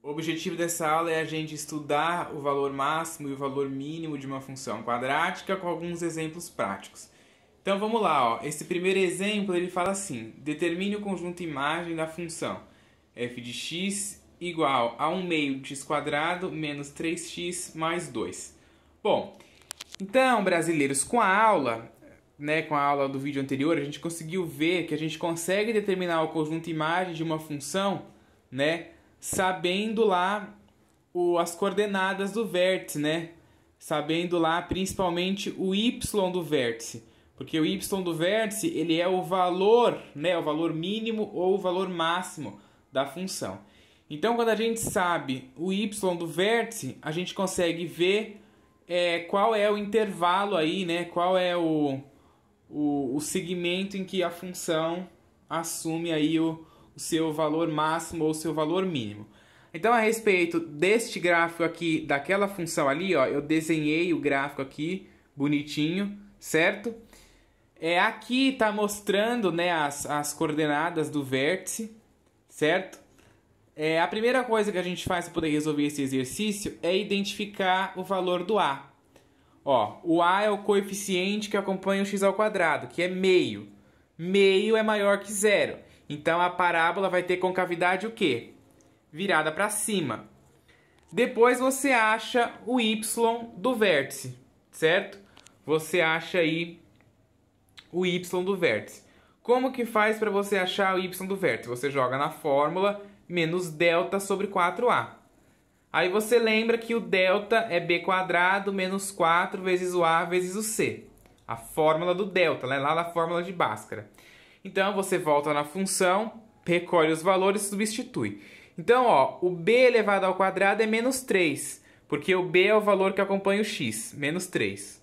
O objetivo dessa aula é a gente estudar o valor máximo e o valor mínimo de uma função quadrática com alguns exemplos práticos. Então vamos lá, ó. Esse primeiro exemplo ele fala assim: determine o conjunto imagem da função f de x igual a 1 meio de x² menos 3x mais 2. Bom, então, brasileiros, com a aula do vídeo anterior, a gente conseguiu ver que a gente consegue determinar o conjunto imagem de uma função, sabendo lá as coordenadas do vértice, sabendo lá principalmente o y do vértice, porque o y do vértice ele é o valor, o valor mínimo ou o valor máximo da função. Então, quando a gente sabe o y do vértice, a gente consegue ver qual é o intervalo aí, qual é o segmento em que a função assume aí o seu valor máximo ou o seu valor mínimo. Então, a respeito deste gráfico aqui, daquela função ali, ó, eu desenhei o gráfico aqui, bonitinho, certo? Aqui está mostrando, as coordenadas do vértice, certo? A primeira coisa que a gente faz para poder resolver esse exercício é identificar o valor do A. Ó, o A é o coeficiente que acompanha o x², que é meio. Meio é maior que zero. Então, a parábola vai ter concavidade o quê? Virada para cima. Depois você acha o y do vértice, certo? Você acha aí o y do vértice. Como que faz para você achar o y do vértice? Você joga na fórmula menos delta sobre 4a. Aí você lembra que o delta é b² menos 4 vezes o a vezes o c. A fórmula do delta, lá na fórmula de Bhaskara. Então, você volta na função, recolhe os valores e substitui. Então, ó, o b elevado ao quadrado é menos 3, porque o b é o valor que acompanha o x, menos 3.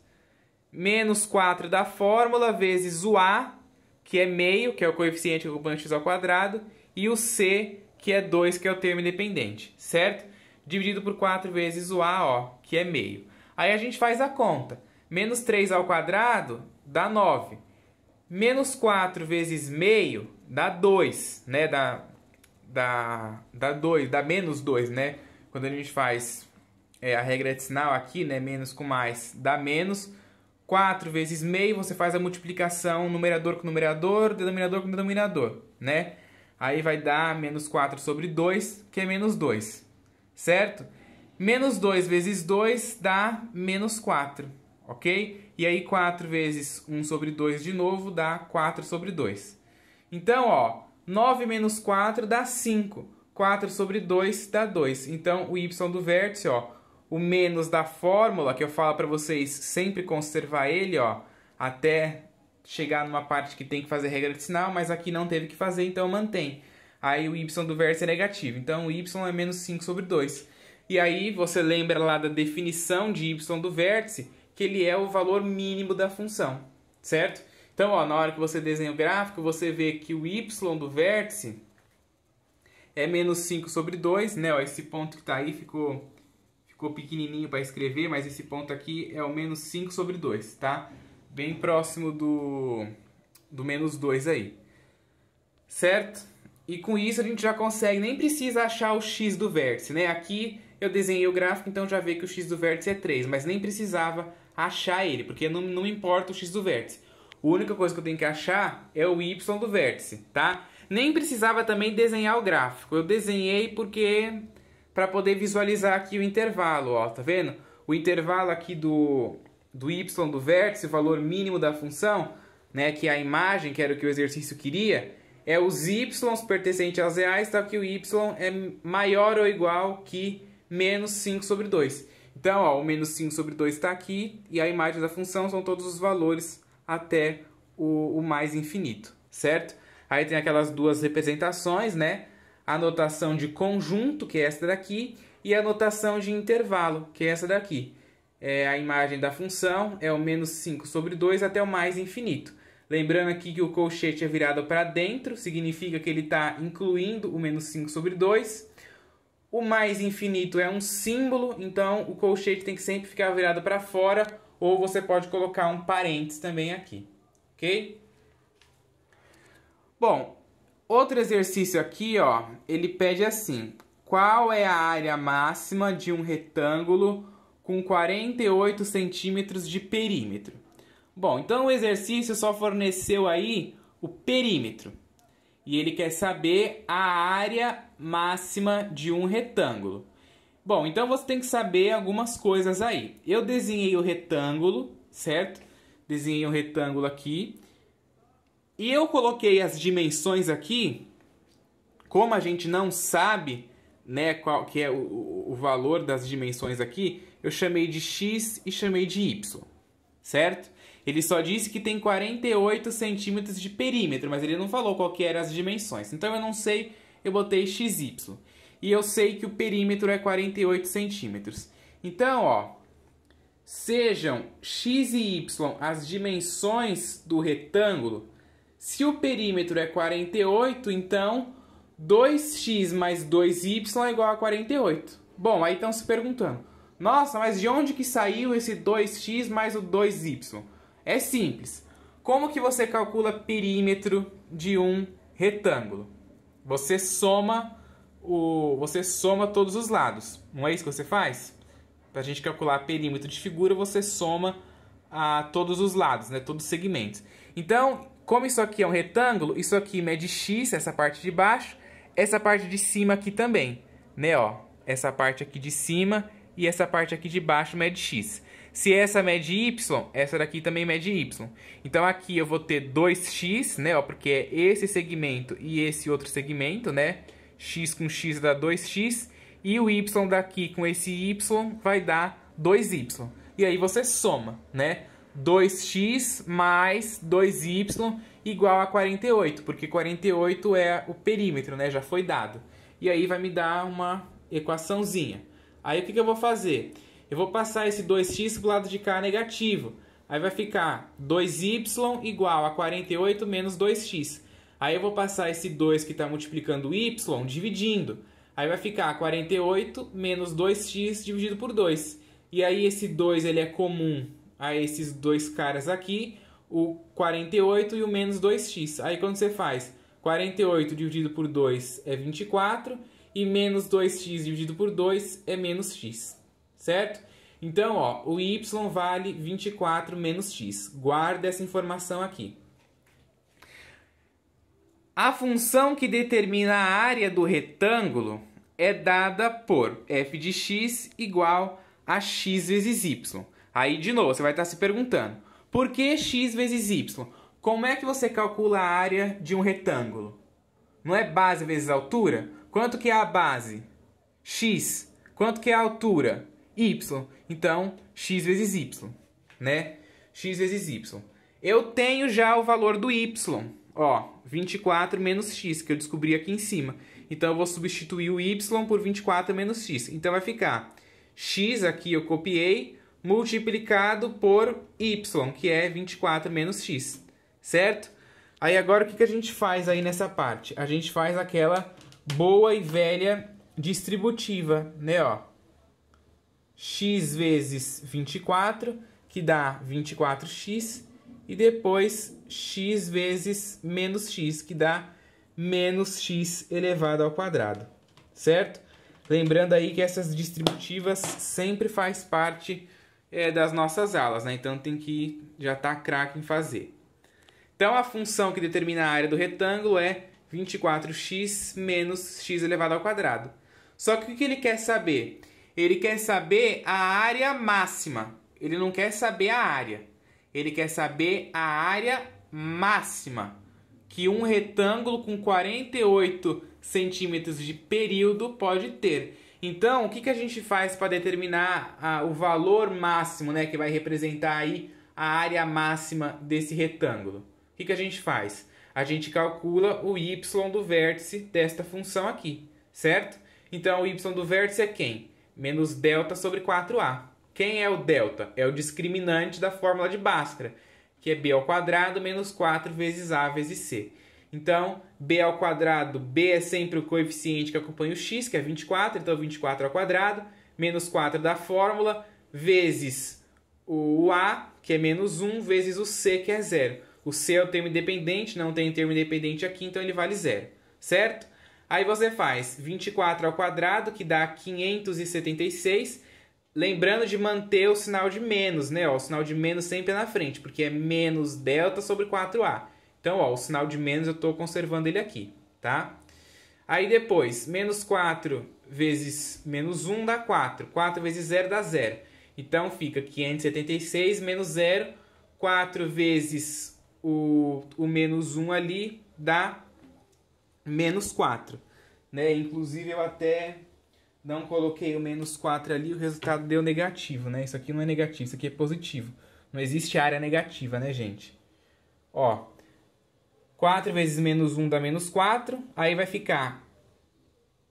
Menos 4 da fórmula vezes o a, que é meio, que é o coeficiente que acompanha o x², e o c, que é 2, que é o termo independente, certo? Dividido por 4 vezes o a, ó, que é meio. Aí a gente faz a conta. Menos 3 ao quadrado dá 9. Menos 4 vezes meio dá 2, dá menos 2, Quando a gente faz a regra decimal aqui, menos com mais, dá menos. 4 vezes meio, você faz a multiplicação numerador com numerador, denominador com denominador, Aí vai dar menos 4 sobre 2, que é menos 2, certo? Menos 2 vezes 2 dá menos 4, ok? E aí 4 vezes 1 sobre 2 de novo dá 4 sobre 2. Então, ó, 9 menos 4 dá 5. 4 sobre 2 dá 2. Então, o y do vértice, ó, o menos da fórmula, que eu falo para vocês sempre conservar ele, ó, até chegar numa parte que tem que fazer regra decimal, mas aqui não teve que fazer, então mantém. Aí o y do vértice é negativo, então o y é menos 5 sobre 2. E aí você lembra lá da definição de y do vértice, que ele é o valor mínimo da função, certo? Então, ó, na hora que você desenha o gráfico, você vê que o y do vértice é menos 5 sobre 2, Ó, esse ponto que está aí ficou pequenininho para escrever, mas esse ponto aqui é o menos 5 sobre 2, tá? Bem próximo do menos 2 aí, certo? E com isso a gente já consegue, nem precisa achar o x do vértice, Aqui eu desenhei o gráfico, então já vê que o x do vértice é 3, mas nem precisava achar ele, porque não importa o x do vértice. A única coisa que eu tenho que achar é o y do vértice, tá? Nem precisava também desenhar o gráfico, eu desenhei porque para poder visualizar aqui o intervalo, ó, tá vendo? O intervalo aqui do y do vértice, o valor mínimo da função, que é a imagem, que era o que o exercício queria, é os y pertencentes aos reais, tá? Que o y é maior ou igual que menos 5 sobre 2. Então, ó, o menos 5 sobre 2 está aqui, e a imagem da função são todos os valores até o mais infinito, certo? Aí tem aquelas duas representações, A notação de conjunto, que é essa daqui, e a notação de intervalo, que é essa daqui. A imagem da função é o menos 5 sobre 2 até o mais infinito. Lembrando aqui que o colchete é virado para dentro, significa que ele está incluindo o menos 5 sobre 2. O mais infinito é um símbolo, então o colchete tem que sempre ficar virado para fora, ou você pode colocar um parênteses também aqui, ok? Bom, outro exercício aqui, ó, ele pede assim: qual é a área máxima de um retângulo com 48 centímetros de perímetro? Bom, então o exercício só forneceu aí o perímetro. E ele quer saber a área máxima de um retângulo. Bom, então você tem que saber algumas coisas aí. Eu desenhei o retângulo, certo? Desenhei um retângulo aqui. E eu coloquei as dimensões aqui. Como a gente não sabe, né, qual que é o valor das dimensões aqui, eu chamei de x e chamei de y, certo? Ele só disse que tem 48 centímetros de perímetro, mas ele não falou qual que eram as dimensões. Então eu não sei, eu botei xy. E eu sei que o perímetro é 48 centímetros. Então, ó, sejam x e y as dimensões do retângulo. Se o perímetro é 48, então 2x mais 2y é igual a 48. Bom, aí estão se perguntando, nossa, mas de onde que saiu esse 2x mais o 2y? É simples. Como que você calcula perímetro de um retângulo? Você soma todos os lados. Não é isso que você faz? Para a gente calcular perímetro de figura, você soma todos os lados, né? Todos os segmentos. Então, como isso aqui é um retângulo, isso aqui mede x, essa parte de baixo, essa parte de cima aqui também, né? Ó, essa parte aqui de cima e essa parte aqui de baixo mede x. Se essa mede y, essa daqui também mede y. Então aqui eu vou ter 2x, né? Ó, porque é esse segmento e esse outro segmento, né? X com x dá 2x. E o y daqui com esse y vai dar 2y. E aí você soma, né? 2x mais 2y igual a 48. Porque 48 é o perímetro, né? Já foi dado. E aí vai me dar uma equaçãozinha. Aí o que eu vou fazer? Eu vou passar esse 2x para o lado de cá negativo. Aí vai ficar 2y igual a 48 menos 2x. Aí eu vou passar esse 2 que está multiplicando o y dividindo. Aí vai ficar 48 menos 2x dividido por 2. E aí esse 2 ele é comum a esses dois caras aqui, o 48 e o menos 2x. Aí quando você faz 48 dividido por 2 é 24 e menos 2x dividido por 2 é menos x. Certo? Então, ó, o y vale 24 menos x. Guarda essa informação aqui. A função que determina a área do retângulo é dada por f de x igual a x vezes y. Aí, de novo, você vai estar se perguntando, por que x vezes y? Como é que você calcula a área de um retângulo? Não é base vezes altura? Quanto que é a base? X. Quanto que é a altura? Y. Então, x vezes y, né? X vezes y. Eu tenho já o valor do y, ó, 24 menos x, que eu descobri aqui em cima. Então, eu vou substituir o y por 24 menos x. Então, vai ficar x, aqui eu copiei, multiplicado por y, que é 24 menos x, certo? Aí, agora, o que a gente faz aí nessa parte? A gente faz aquela boa e velha distributiva, né, ó. X vezes 24, que dá 24x, e depois x vezes menos x, que dá menos x elevado ao quadrado, certo? Lembrando aí que essas distributivas sempre faz parte das nossas aulas, né? Então tem que já tá craque em fazer. Então a função que determina a área do retângulo é 24x menos x elevado ao quadrado. Só que o que ele quer saber? Ele quer saber a área máxima. Ele não quer saber a área. Ele quer saber a área máxima que um retângulo com 48 centímetros de período pode ter. Então, o que a gente faz para determinar o valor máximo, né, que vai representar aí a área máxima desse retângulo? O que a gente faz? A gente calcula o y do vértice desta função aqui, certo? Então, o y do vértice é quem? Menos delta sobre 4a. Quem é o delta? É o discriminante da fórmula de Bhaskara, que é b ao quadrado menos 4 vezes a vezes c. Então, b ao quadrado, b é sempre o coeficiente que acompanha o x, que é 24, então 24 ao quadrado, menos 4 da fórmula, vezes o a, que é menos 1, vezes o c, que é 0. O c é o termo independente, não tem termo independente aqui, então ele vale 0, certo? Aí você faz 24 ao quadrado, que dá 576. Lembrando de manter o sinal de menos, né? Ó, o sinal de menos sempre é na frente, porque é menos delta sobre 4A. Então, ó, o sinal de menos eu estou conservando ele aqui, tá? Aí depois, menos 4 vezes menos 1 dá 4. 4 vezes 0 dá 0. Então, fica 576 menos 0. 4 vezes o menos 1 ali dá menos 4. Né? Inclusive, eu até não coloquei o menos 4 ali, o resultado deu negativo, né? Isso aqui não é negativo, isso aqui é positivo. Não existe área negativa, né, gente? Ó, 4 vezes menos 1 dá menos 4, aí vai ficar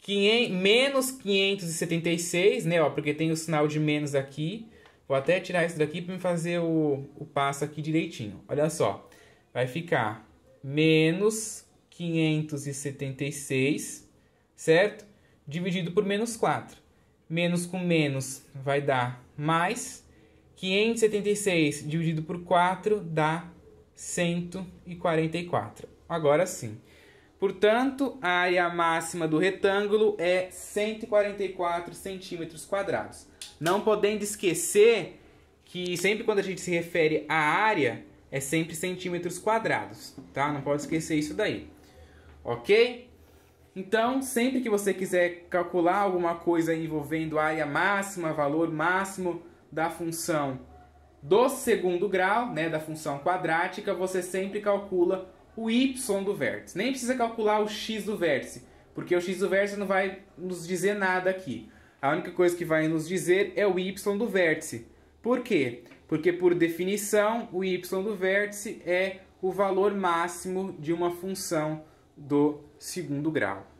menos 576, né? Ó, porque tem o sinal de menos aqui. Vou até tirar isso daqui para me fazer o passo aqui direitinho. Olha só, vai ficar menos 576, certo? Dividido por menos 4. Menos com menos vai dar mais. 576 dividido por 4 dá 144. Agora sim. Portanto, a área máxima do retângulo é 144 centímetros quadrados. Não podendo esquecer que sempre quando a gente se refere à área, é sempre centímetros quadrados, tá? Não pode esquecer isso daí. Ok? Então, sempre que você quiser calcular alguma coisa envolvendo área máxima, valor máximo da função do segundo grau, né, da função quadrática, você sempre calcula o y do vértice. Nem precisa calcular o x do vértice, porque o x do vértice não vai nos dizer nada aqui. A única coisa que vai nos dizer é o y do vértice. Por quê? Porque, por definição, o y do vértice é o valor máximo de uma função do segundo grau.